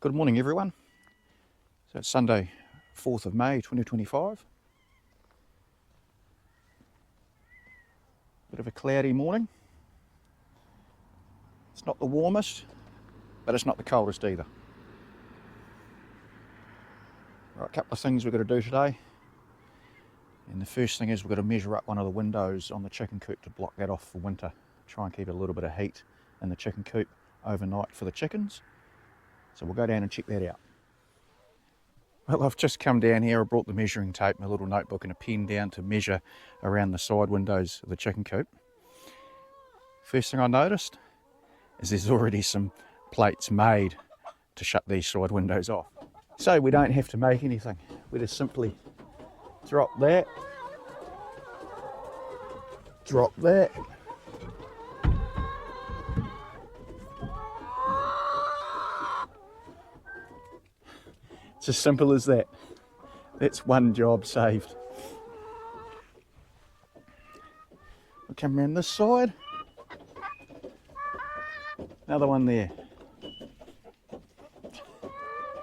Good morning everyone. So it's Sunday 4th of May 2025. Bit of a cloudy morning. It's not the warmest, but it's not the coldest either. Right, a couple of things we've got to do today. And the first thing is we've got to measure up one of the windows on the chicken coop to block that off for winter. Try and keep a little bit of heat in the chicken coop overnight for the chickens. So we'll go down and check that out. Well, I've just come down here. I brought the measuring tape, my little notebook and a pen down to measure around the side windows of the chicken coop. First thing I noticed is there's already some plates made to shut these side windows off. So we don't have to make anything. We just simply drop that, drop that, it's as simple as that. That's one job saved. We'll come around this side. Another one there.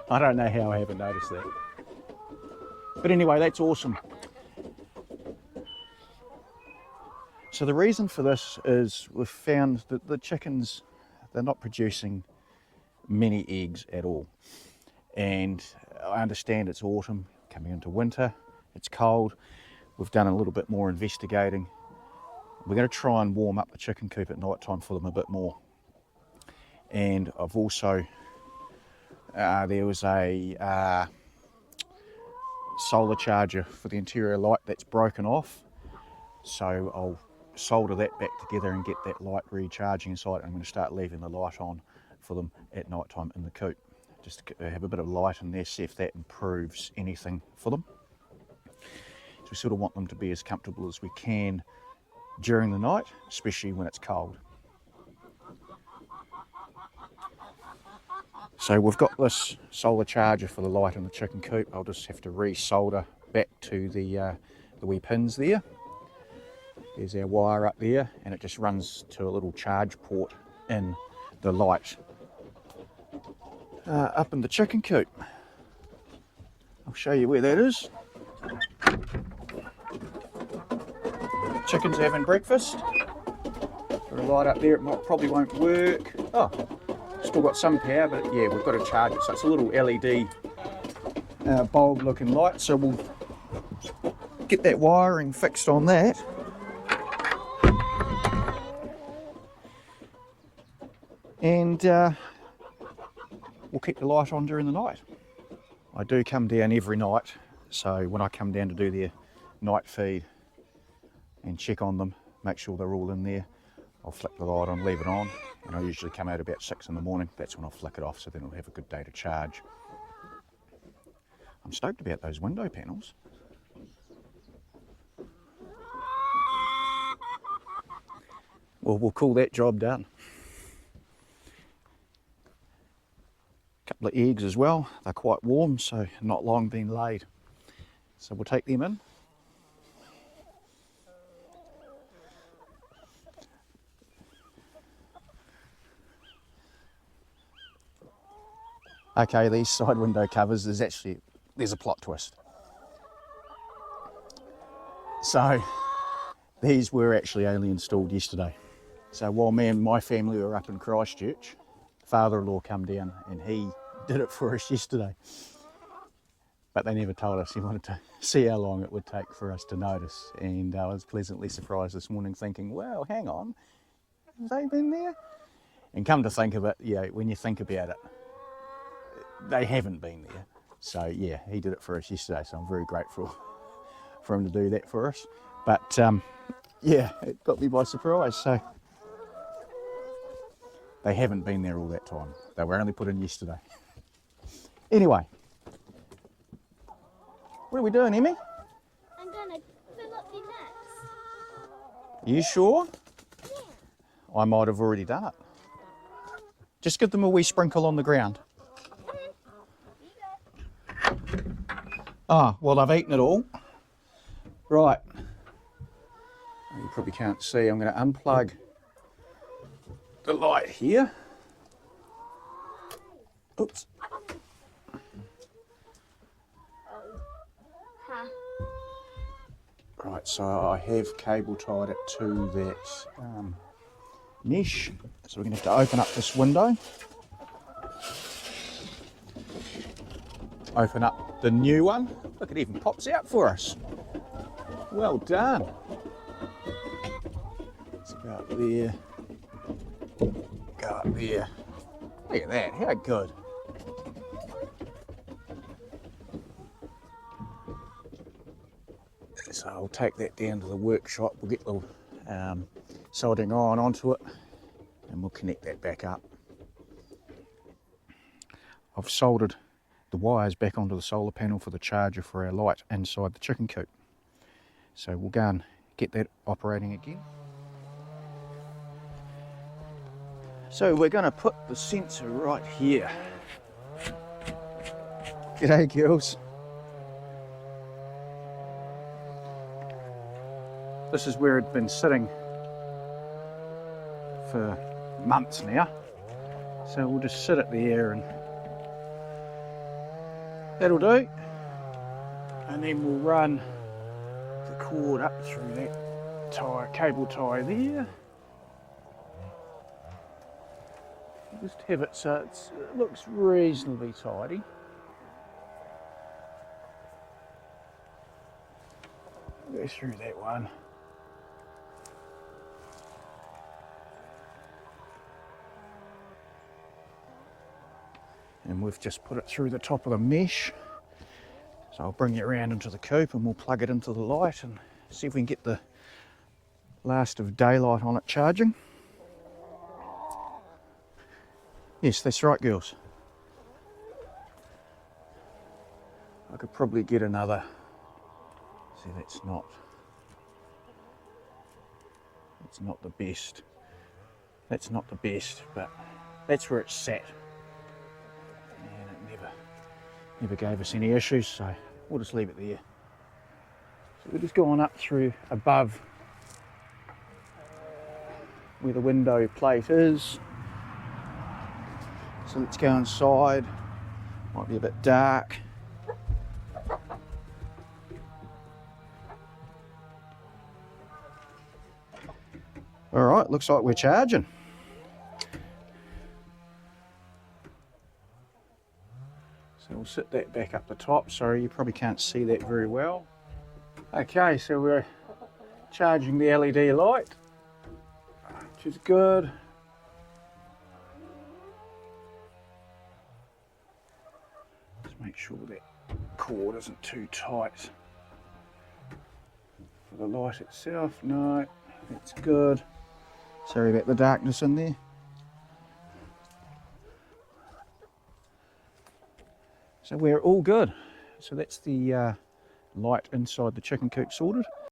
I don't know how I haven't noticed that. But anyway, that's awesome. So the reason for this is we've found that the chickens, they're not producing many eggs at all. And I understand it's autumn, coming into winter, it's cold. We've done a little bit more investigating. We're going to try and warm up the chicken coop at night time for them a bit more. And I've also, there was a solar charger for the interior light that's broken off. So I'll solder that back together and get that light recharging inside. I'm going to start leaving the light on for them at night time in the coop. Just to have a bit of light in there, see if that improves anything for them. So we sort of want them to be as comfortable as we can during the night, especially when it's cold. So we've got this solar charger for the light in the chicken coop. I'll just have to re-solder back to the wee pins there. There's our wire up there, and it just runs to a little charge port in the light up in the chicken coop. I'll show you where that is. Chickens are having breakfast. Got a light up there, it probably won't work. Oh, still got some power, but yeah, we've got to charge it. So it's a little LED bulb looking light. So we'll get that wiring fixed on that. And we'll keep the light on during the night. I do come down every night, so when I come down to do their night feed and check on them, make sure they're all in there, I'll flick the light on, leave it on, and I usually come out about 6 in the morning. That's when I'll flick it off, so then it'll have a good day to charge. I'm stoked about those window panels. Well, we'll call that job done. Couple of eggs as well. They're quite warm, so not long been laid. So we'll take them in. Okay, these side window covers, there's a plot twist. So these were actually only installed yesterday. So while me and my family were up in Christchurch, father-in-law come down and he did it for us yesterday. But they never told us. He wanted to see how long it would take for us to notice. And I was pleasantly surprised this morning thinking, well, hang on, have they been there? And come to think of it, yeah, when you think about it, they haven't been there. So yeah, he did it for us yesterday. So I'm very grateful for him to do that for us. But yeah, it got me by surprise. So they haven't been there all that time. They were only put in yesterday. Anyway, what are we doing, Emmy? I'm going to fill up the nets. You sure? Yeah. I might have already done it. Just give them a wee sprinkle on the ground. Ah, well, I've eaten it all. Right. You probably can't see. I'm going to unplug the light here. Oops. Right, so I have cable tied it to that mesh. So we're going to have to open up this window. Open up the new one. Look, it even pops out for us. Well done. It's about there. Go up there. Look at that, how good. So I'll take that down to the workshop. We'll get the soldering iron onto it and we'll connect that back up. I've soldered the wires back onto the solar panel for the charger for our light inside the chicken coop. So we'll go and get that operating again. So we're going to put the sensor right here. G'day girls. This is where it's been sitting for months now. So we'll just sit it there and that'll do. And then we'll run the cord up through that tie, cable tie there. Just have it so it looks reasonably tidy. Go through that one. And we've just put it through the top of the mesh. So I'll bring you around into the coop and we'll plug it into the light and see if we can get the last of daylight on it charging. Yes, that's right, girls. I could probably get another. See, that's not the best. That's not the best, but that's where it's sat. And it never gave us any issues, so we'll just leave it there. So we're just going up through above where the window plate is. So let's go inside. Might be a bit dark. All right, looks like we're charging. So we'll sit that back up the top. Sorry, you probably can't see that very well. Okay, so we're charging the LED light, which is good. Just make sure that cord isn't too tight for the light itself. No, that's good. Sorry about the darkness in there. So we're all good. So that's the light inside the chicken coop sorted.